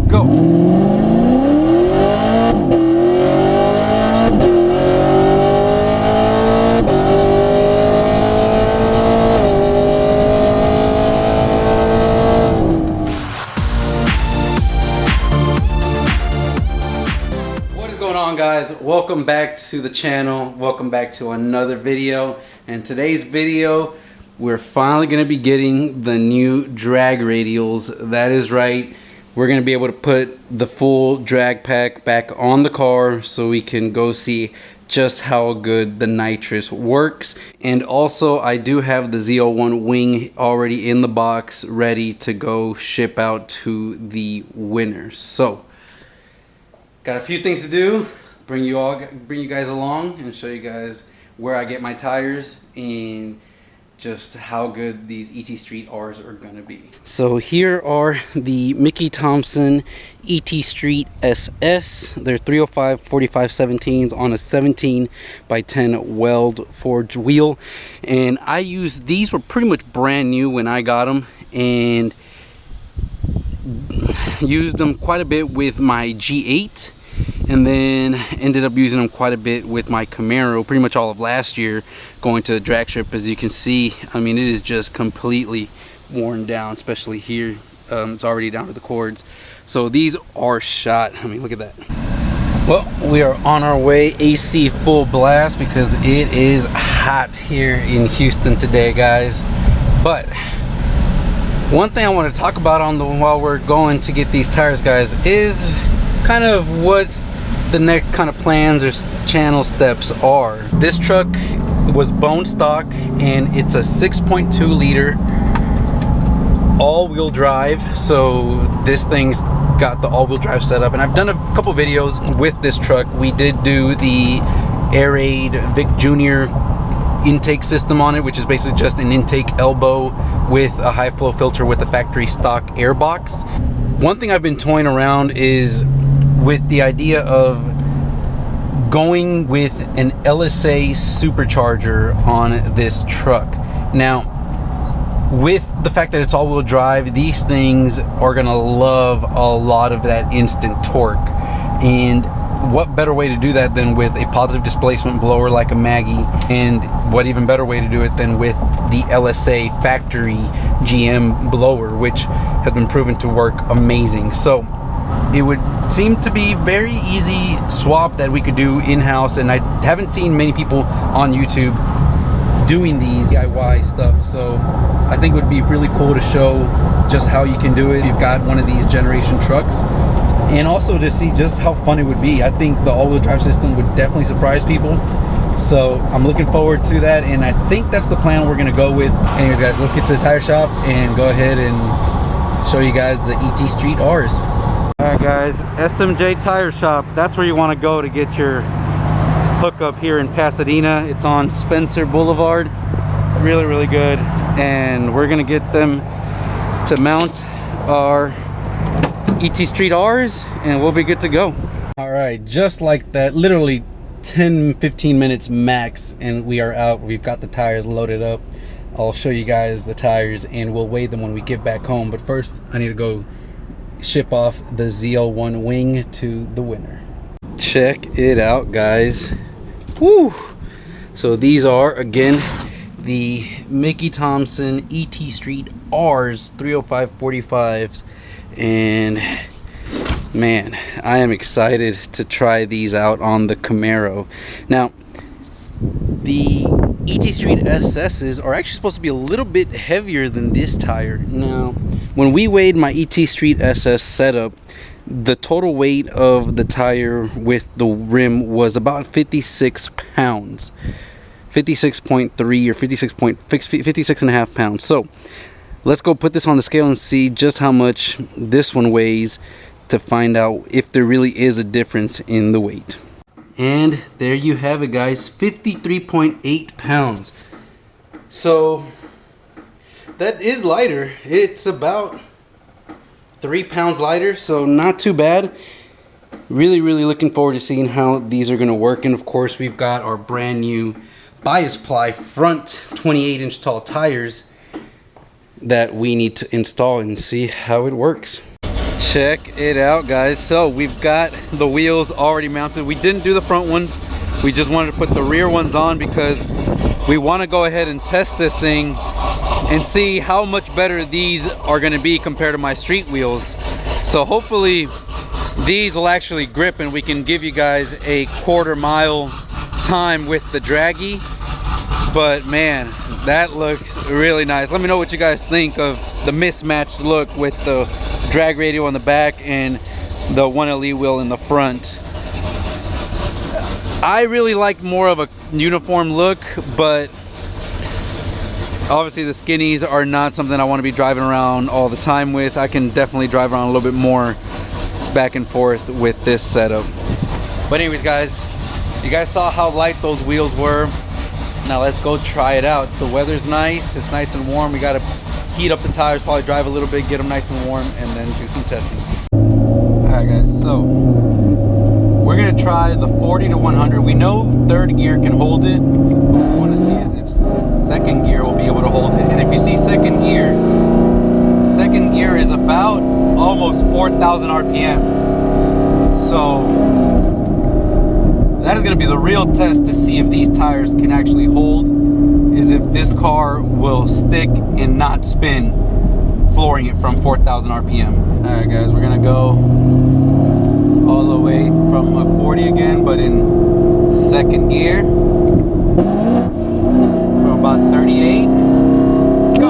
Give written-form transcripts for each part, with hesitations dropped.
go. Guys, welcome back to the channel. Welcome back to another video. And today's video, we're finally going to be getting the new drag radials. That is right, we're going to be able to put the full drag pack back on the car so we can go see just how good the Nitrous works. And also I do have the ZL1 wing already in the box, ready to go ship out to the winners. So got a few things to do. Bring you guys along and show you guys where I get my tires and just how good these ET Street R's are gonna be. So here are the Mickey Thompson ET Street SS. They're 305 45/17s on a 17 by 10 weld forged wheel, and I used these. Were pretty much brand new when I got them, and used them quite a bit with my G8. And then ended up using them quite a bit with my Camaro pretty much all of last year, going to the drag strip. As you can see, I mean, it is just completely worn down, especially here. It's already down to the cords. So these are shot. I mean, look at that. Well, we are on our way AC full blast because it is hot here in Houston today, guys. But one thing I want to talk about while we're going to get these tires, guys, is kind of what the next kind of plans or channel steps are. This truck was bone stock and it's a 6.2 liter all-wheel drive. So this thing's got the all-wheel drive setup, and I've done a couple videos with this truck. We did do the Air Aid Vic Jr. intake system on it, which is basically just an intake elbow with a high flow filter with a factory stock air box. One thing I've been toying around is with the idea of going with an LSA supercharger on this truck. Now, with the fact that it's all-wheel drive, these things are gonna love a lot of that instant torque. And what better way to do that than with a positive displacement blower like a Maggie, and what even better way to do it than with the LSA factory GM blower, which has been proven to work amazing. So it would seem to be very easy swap that we could do in-house, and I haven't seen many people on YouTube doing these DIY stuff. So I think it would be really cool to show just how you can do it if you've got one of these generation trucks, and also to see just how fun it would be. I think the all-wheel drive system would definitely surprise people. So I'm looking forward to that, and I think that's the plan we're gonna go with. Anyways, guys, let's get to the tire shop and go ahead and show you guys the ET Street R's. Alright guys, SMJ Tire Shop, that's where you want to go to get your hookup here in Pasadena. It's on Spencer Boulevard. Really, really good. And we're going to get them to mount our ET Street R's and we'll be good to go. Alright, just like that, literally 10-15 minutes max, and we are out. We've got the tires loaded up. I'll show you guys the tires and we'll weigh them when we get back home. But first, I need to go ship off the ZL1 wing to the winner. Check it out, guys. Woo! So these are, again, the Mickey Thompson ET Street R's 305 45s, and man, I am excited to try these out on the Camaro. Now, the ET Street SS's are actually supposed to be a little bit heavier than this tire. Now, when we weighed my ET Street SS setup, the total weight of the tire with the rim was about 56 pounds. 56.3 or 56 and a half pounds. So let's go put this on the scale and see just how much this one weighs to find out if there really is a difference in the weight. And there you have it, guys, 53.8 pounds. So that is lighter. It's about 3 pounds lighter, so not too bad. Really looking forward to seeing how these are going to work. And of course, we've got our brand new bias ply front 28-inch tall tires that we need to install and see how it works. Check it out, guys. So we've got the wheels already mounted. We didn't do the front ones. We just wanted to put the rear ones on because we want to go ahead and test this thing and see how much better these are going to be compared to my street wheels. So hopefully these will actually grip and we can give you guys a quarter mile time with the draggy. But man, that looks really nice. Let me know what you guys think of the mismatched look with the drag radial on the back and the 1LE wheel in the front. I really like more of a uniform look, but obviously the skinnies are not something I want to be driving around all the time with. I can definitely drive around a little bit more back and forth with this setup. But anyways, guys, you guys saw how light those wheels were. Now let's go try it out. The weather's nice, it's nice and warm. We gotta heat up the tires, probably drive a little bit, get them nice and warm, and then do some testing. All right, guys, so we're gonna try the 40 to 100. We know third gear can hold it, but what we wanna see is if second gear will be able to hold it. And if you see second gear is about almost 4,000 RPM. So that is gonna be the real test to see if these tires can actually hold, is if this car will stick and not spin, flooring it from 4,000 RPM. All right, guys, we're gonna go all the way from a 40 again, but in second gear, from about 38. Go.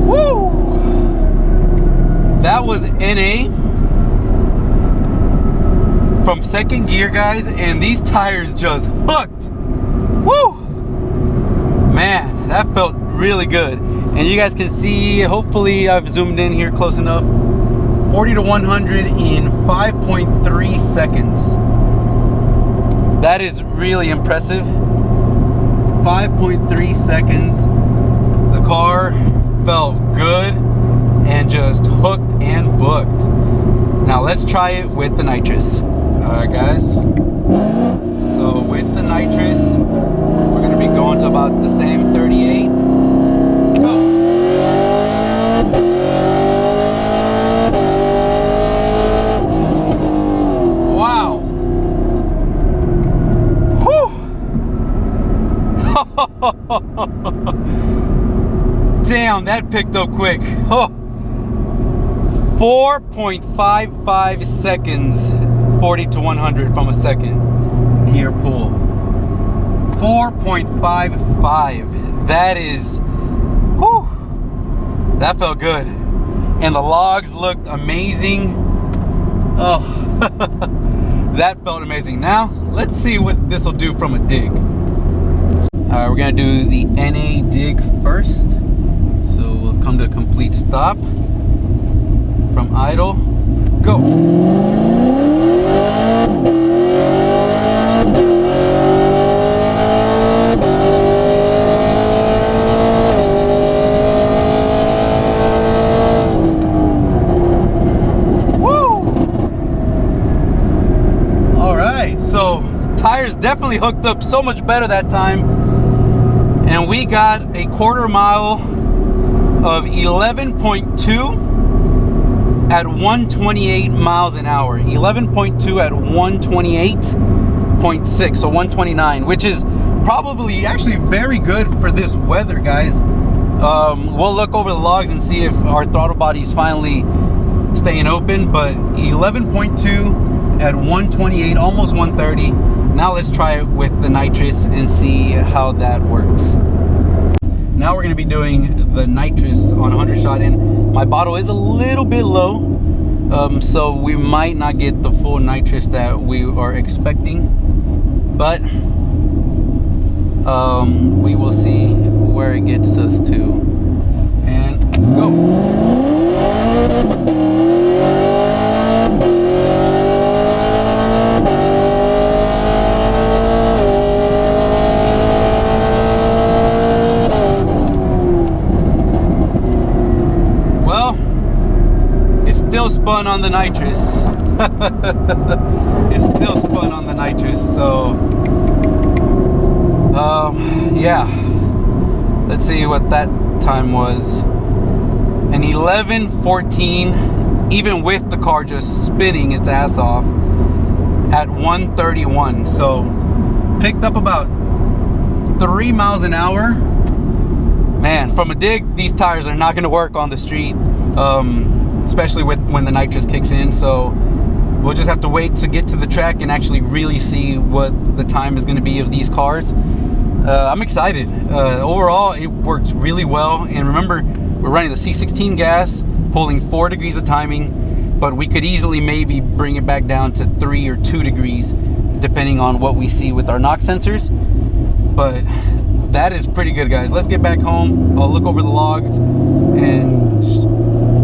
Woo! That was NA from second gear, guys, and these tires just hooked. Woo! Man, that felt really good. And you guys can see, hopefully I've zoomed in here close enough, 40 to 100 in 5.3 seconds. That is really impressive. 5.3 seconds. The car felt good and just hooked and booked. Now let's try it with the nitrous. Alright, guys, so with the nitrous, we're going to be going to about the same 38. Go. Wow. Whew. Damn, that picked up quick. Oh. 4.55 seconds, 40 to 100 from a second gear pull. 4.55. That is, whew, that felt good. And the logs looked amazing. Oh, that felt amazing. Now, let's see what this will do from a dig. All right, we're gonna do the NA dig first. So we'll come to a complete stop. From idle, go. So tires definitely hooked up so much better that time, and we got a quarter mile of 11.2 at 128 miles an hour. 11.2 at 128.6, so 129, which is probably actually very good for this weather, guys. We'll look over the logs and see if our throttle body's finally staying open, but 11.2 at 128, almost 130. Now let's try it with the nitrous and see how that works. Now we're going to be doing the nitrous on 100 shot, and my bottle is a little bit low, so we might not get the full nitrous that we are expecting, but we will see where it gets us to. And go. Still spun on the nitrous. It's still spun on the nitrous, so Yeah, let's see what that time was. An 11:14, even with the car just spinning its ass off at 131. So picked up about 3 miles an hour. Man, from a dig, these tires are not going to work on the street, especially when the nitrous kicks in. So we'll just have to wait to get to the track and actually really see what the time is going to be of these cars. I'm excited. Overall, it works really well. And remember, we're running the C16 gas, pulling 4 degrees of timing, but we could easily maybe bring it back down to 3 or 2 degrees, depending on what we see with our NOx sensors. But that is pretty good, guys. Let's get back home. I'll look over the logs and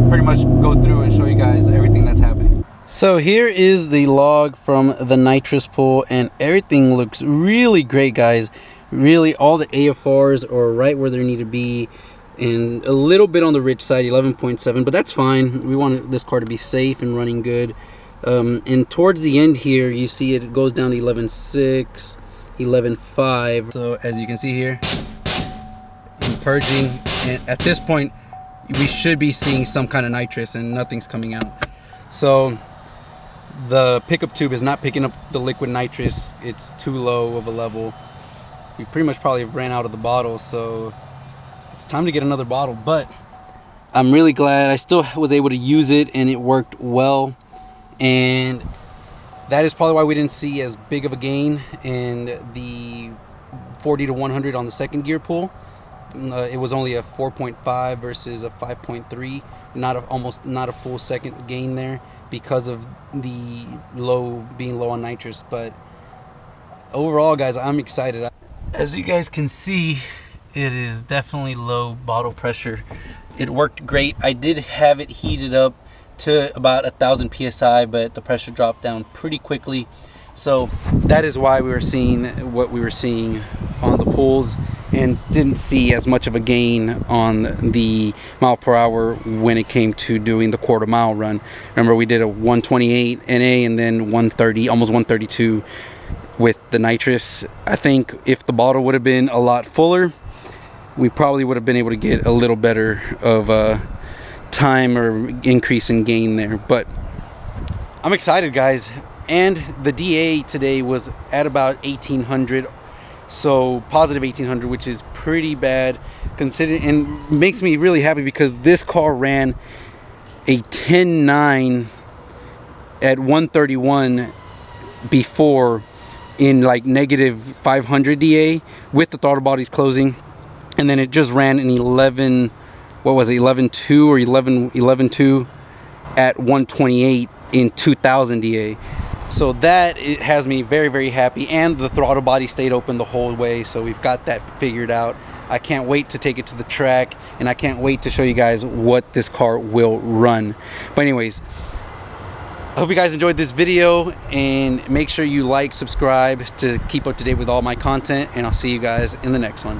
pretty much go through and show you guys everything that's happening. So here is the log from the nitrous pull, and everything looks really great, guys. Really, all the AFRs are right where they need to be, and a little bit on the rich side, 11.7, but that's fine. We want this car to be safe and running good. And towards the end here, you see it goes down to 11.6, 11.5. So as you can see here, I'm purging, and at this point, we should be seeing some kind of nitrous, and nothing's coming out. So the pickup tube is not picking up the liquid nitrous. It's too low of a level. We pretty much probably ran out of the bottle, so it's time to get another bottle. But I'm really glad I still was able to use it, and it worked well. And that is probably why we didn't see as big of a gain in the 40 to 100 on the second gear pull. It was only a 4.5 versus a 5.3, almost not a full second gain there because of the being low on nitrous. But overall, guys, I'm excited. As you guys can see, it is definitely low bottle pressure. It worked great. I did have it heated up to about 1,000 psi, but the pressure dropped down pretty quickly. So that is why we were seeing what we were seeing on the pulls, and didn't see as much of a gain on the mile per hour when it came to doing the quarter mile run. Remember, we did a 128 NA and then 130, almost 132 with the nitrous. I think if the bottle would have been a lot fuller, we probably would have been able to get a little better of a time or increase in gain there. But I'm excited, guys. And the DA today was at about 1800, so positive 1800, which is pretty bad considering, and makes me really happy because this car ran a 10.9 at 131 before in like negative 500 DA with the throttle bodies closing, and then it just ran an 11, what was it, 11.2 or 11.2 at 128 in 2000 DA. So that, it has me very, very happy, and the throttle body stayed open the whole way, so we've got that figured out. I can't wait to take it to the track, and I can't wait to show you guys what this car will run. But anyways, I hope you guys enjoyed this video, and make sure you like, subscribe to keep up to date with all my content, and I'll see you guys in the next one.